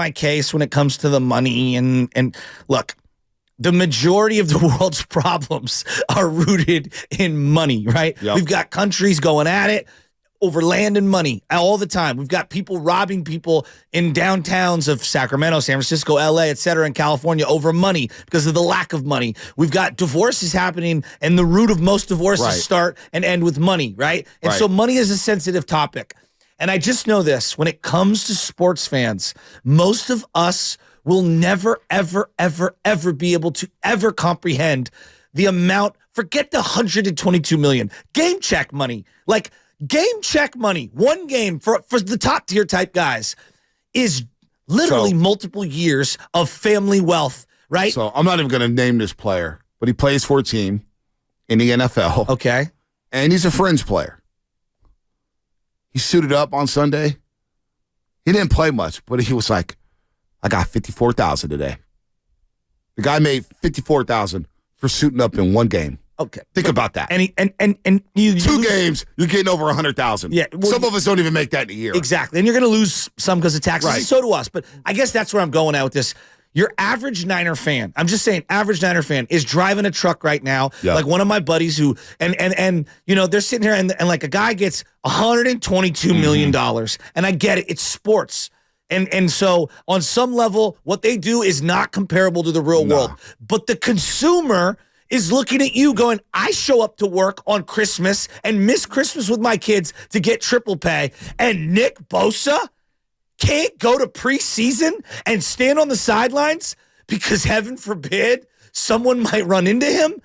my case when it comes to the money. And look, the majority of the world's problems are rooted in money, right? Yep. We've got countries going at it over land and money all the time. We've got people robbing people in downtowns of Sacramento, San Francisco, LA, et cetera, in California over money because of the lack of money. We've got divorces happening, and the root of most divorces start and end with money, right? And so money is a sensitive topic. And I just know this, when it comes to sports fans, most of us will never, ever, ever, ever be able to ever comprehend the amount, forget the $122 million, game check money, like game check money, one game for the top tier type guys is literally multiple years of family wealth, right? So I'm not even going to name this player, but he plays for a team in the NFL. Okay. And he's a fringe player. He suited up on Sunday. He didn't play much, but he was like, I got $54,000 today. The guy made $54,000 for suiting up in one game. Okay. Think about that. And you 2 games, you're getting over $100,000. Yeah. Well, some of us don't even make that in a year. Exactly. And you're going to lose some because of taxes. And so do us. But I guess that's where I'm going at with this. Your average Niner fan, I'm just saying, average Niner fan is driving a truck right now. Yep. Like one of my buddies who, and you know, they're sitting here and like a guy gets $122 million. And I get it. It's sports. And so on some level, what they do is not comparable to the real world. But the consumer is looking at you going, I show up to work on Christmas and miss Christmas with my kids to get triple pay. And Nick Bosa can't go to preseason and stand on the sidelines because heaven forbid someone might run into him.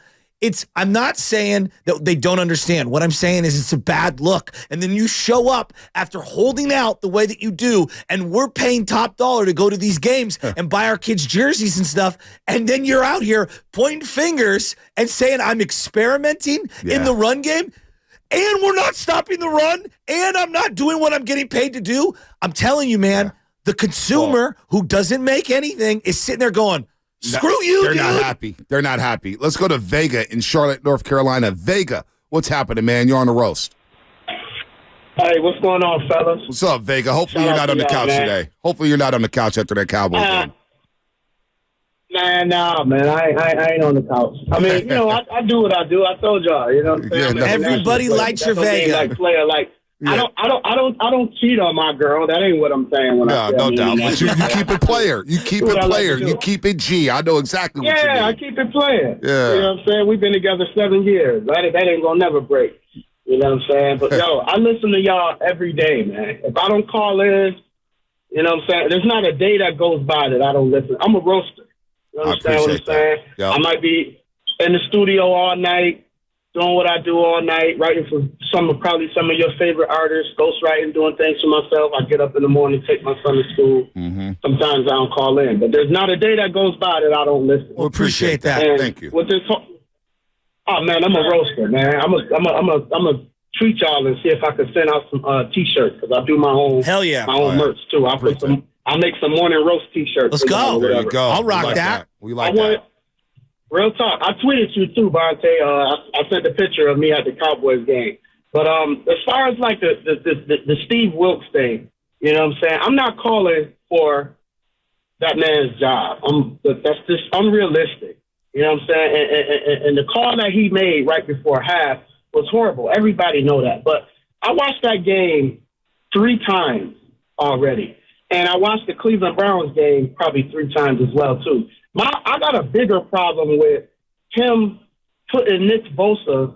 I'm not saying that they don't understand. What I'm saying is it's a bad look. And then you show up after holding out the way that you do, and we're paying top dollar to go to these games and buy our kids jerseys and stuff. And then you're out here pointing fingers and saying I'm experimenting in the run game. And we're not stopping the run, and I'm not doing what I'm getting paid to do. I'm telling you, man, the consumer who doesn't make anything is sitting there going, screw you, They're dude. not happy. They're not happy. Let's go to Vega in Charlotte, North Carolina. Vega, what's happening, man? You're on the roast. Hey, what's going on, fellas? What's up, Vega? Hopefully you're not on the couch today. Hopefully you're not on the couch after that Cowboys game. Man, I ain't on the couch. I mean, you know, I do what I do. I told y'all, you know what I'm saying? Everybody likes your Vega. Like player, like I don't cheat on my girl. That ain't what I'm saying. When I no doubt. But you keep it player. You keep it player. You keep it G. I know exactly what you mean. Yeah, I keep it player. Yeah. You know what I'm saying? We've been together 7 years. That ain't gonna never break. You know what I'm saying? But yo, I listen to y'all every day, man. If I don't call in, you know what I'm saying? There's not a day that goes by that I don't listen. I'm a roaster. You understand what I'm saying? Yep. I might be in the studio all night, doing what I do all night, writing for probably some of your favorite artists, ghostwriting, doing things for myself. I get up in the morning, take my son to school. Sometimes I don't call in. But there's not a day that goes by that I don't listen. Well, appreciate that. And thank you. With this man, I'm a roaster, man. I'm a treat y'all and see if I can send out some T-shirts because I do my own merch too. I'll make some morning roast T-shirts. Let's go. There you go. I'll rock that. We like that. Real talk. I tweeted you too, Bonte. I sent a picture of me at the Cowboys game. But as far as like the Steve Wilks thing, you know what I'm saying? I'm not calling for that man's job. That's just unrealistic. You know what I'm saying? And the call that he made right before half was horrible. Everybody know that. But I watched that game 3 times already. And I watched the Cleveland Browns game probably 3 times as well, too. I got a bigger problem with him putting Nick Bosa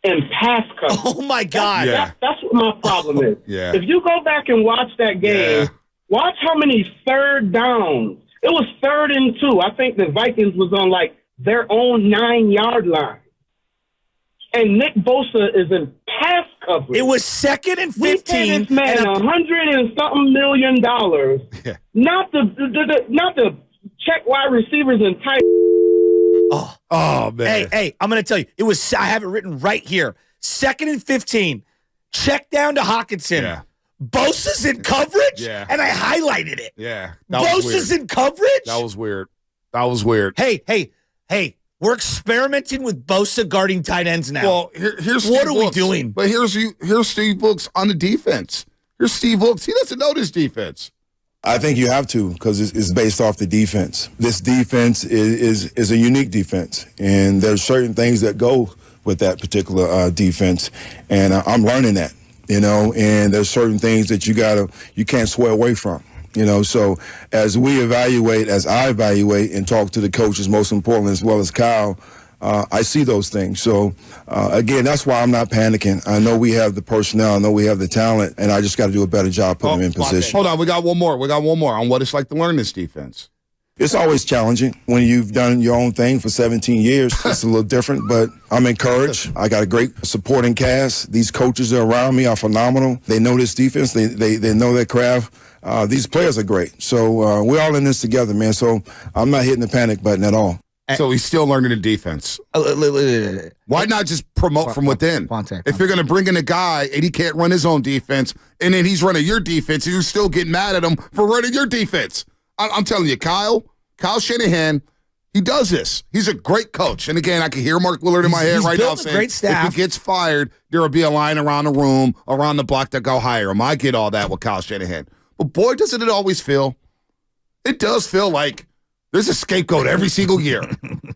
in pass coverage. Oh, my God. That's what my problem is. If you go back and watch that game, watch how many third downs. It was 3rd and 2. I think the Vikings was on, like, their own 9-yard line. And Nick Bosa is in pass coverage. It was 2nd and 15. We paid this man $100 and something million, not the check wide receivers and tight. Oh man. Hey, I'm going to tell you. I have it written right here. 2nd and 15. Check down to Hawkinson. Yeah. Bosa's in coverage? Yeah. And I highlighted it. Yeah. Bosa's in coverage? That was weird. Hey. We're experimenting with Bosa guarding tight ends now. Well, here's what Steve are Wilks. we doing? But here's Steve Wilks on the defense. Here's Steve Wilks. He doesn't know this defense. I think you have to because it's based off the defense. This defense is a unique defense, and there's certain things that go with that particular defense, and I'm learning that, and there's certain things that you can't sway away from. So as I evaluate and talk to the coaches, most importantly, as well as Kyle, I see those things. So, again, that's why I'm not panicking. I know we have the personnel. I know we have the talent, and I just got to do a better job putting them in position. Hold on. We got one more on what it's like to learn this defense. It's always challenging when you've done your own thing for 17 years. It's a little different, but I'm encouraged. I got a great supporting cast. These coaches that are around me are phenomenal. They know this defense. They know their craft. These players are great. So we're all in this together, man. So I'm not hitting the panic button at all. So he's still learning the defense. Why not just promote from within? If you're going to bring in a guy and he can't run his own defense, and then he's running your defense, and you're still getting mad at him for running your defense. I'm telling you, Kyle Shanahan, he does this. He's a great coach. And again, I can hear Mark Willard in my head right now saying, great staff. If he gets fired, there will be a line around the room, around the block that go hire him. I get all that with Kyle Shanahan. But boy, doesn't it always feel? It does feel like there's a scapegoat every single year.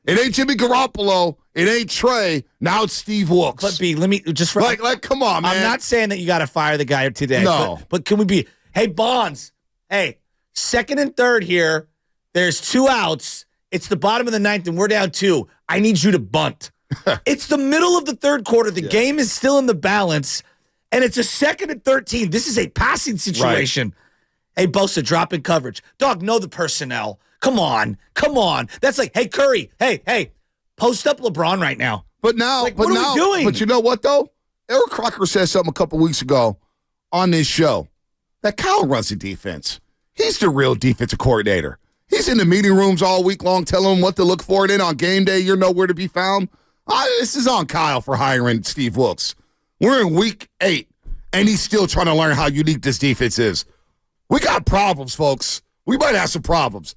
It ain't Jimmy Garoppolo. It ain't Trey. Now it's Steve Wilks. But B, let me just come on, man. I'm not saying that you got to fire the guy today. No, but can we be? Hey, Bonds. Hey, second and third here. There's 2 outs. It's the bottom of the 9th, and we're down 2. I need you to bunt. It's the middle of the third quarter. The game is still in the balance, and it's a 2nd and 13. This is a passing situation. Right. Hey, Bosa, drop in coverage. Dog, know the personnel. Come on. That's like, hey, Curry, hey, post up LeBron right now. What are we doing? But you know what, though? Eric Crocker said something a couple weeks ago on this show that Kyle runs the defense. He's the real defensive coordinator. He's in the meeting rooms all week long telling them what to look for. And then on game day, you're nowhere to be found. This is on Kyle for hiring Steve Wilks. We're in week 8, and he's still trying to learn how unique this defense is. We got problems, folks. We might have some problems.